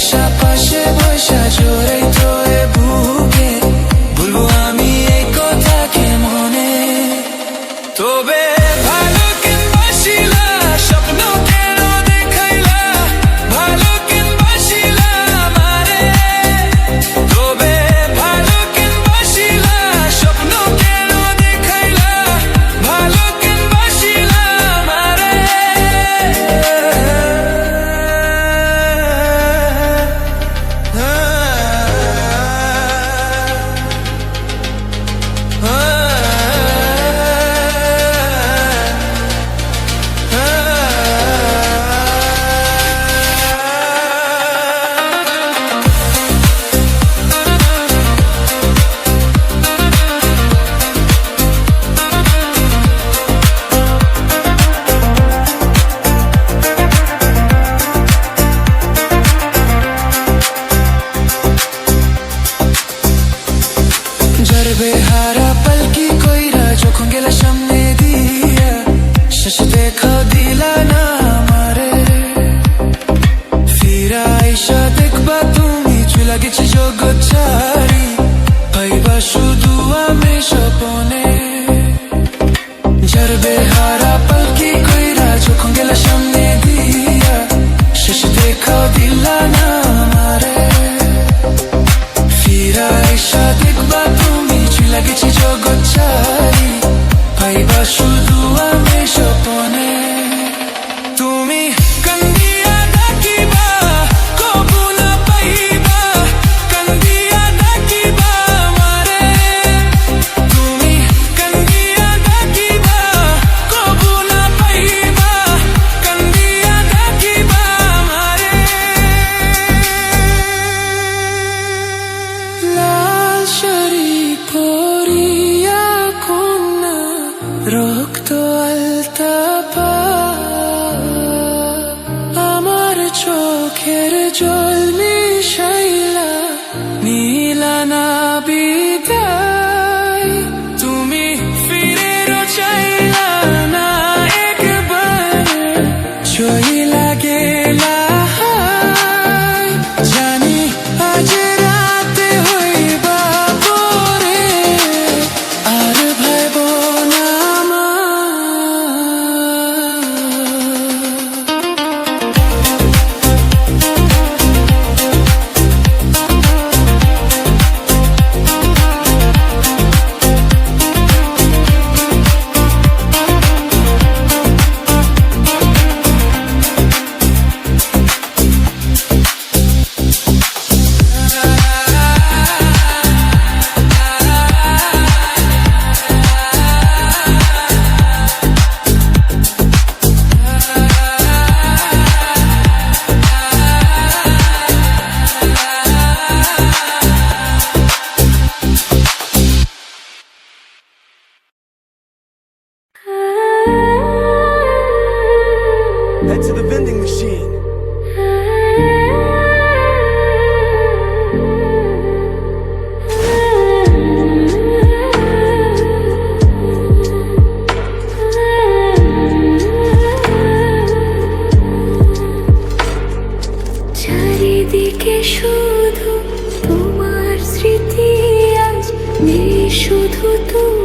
ভালোবাসা পাশে বসা জোরে তোরে বুকে বলবো আমি এই কথাকে মনে তবে ভালো কেনবাসিলা স্বপ্ন কেন দেখাইলা ভালো কেনবাসিলা আমারে তবে ভালো কেনবাসিলা স্বপ্ন কেন দেখাইলা ভালো কেনবাসিলা আমারে বেহারা পালকি কইরা যখন গেলা সামনে দিয়া শেষ দেখা দিলা না আমারে ফিরা আইসা দেখবা তুমি চুলা গেছি জগৎ ছাড়ি পাইবা শুধু আমি স্বপনে যার বেহারা পালকি কইরা যখন গেলা সামনে দিয়া শেষ দেখা দিলা না আমারে ফিরা আইসা দেখবা লাগেছে জগৎ ছাড়ি পাইবা শুধু আমি স্বপনে তুমি কান্দিয়া ডাকিবা কবু না পাইবা কান্দিয়া ডাকিবা আমারে তুমি কান্দিয়া ডাকিবা কবু না পাইবা কান্দিয়া ডাকিবা আমারে লাল শাড়ি পরিয়া কন্যা রক্ত আলতা পা আমার চোখের জল মিশাইলা নীলা না বিদায় তুমি ফিরে চাইলা না একবার চইলা গেলা জানি আজ রাতে হইবা পরে আর ভাইব না Head to the vending machine. চারিদিকে শুধু তোমার স্মৃতি আজ নেই শুধু তুমি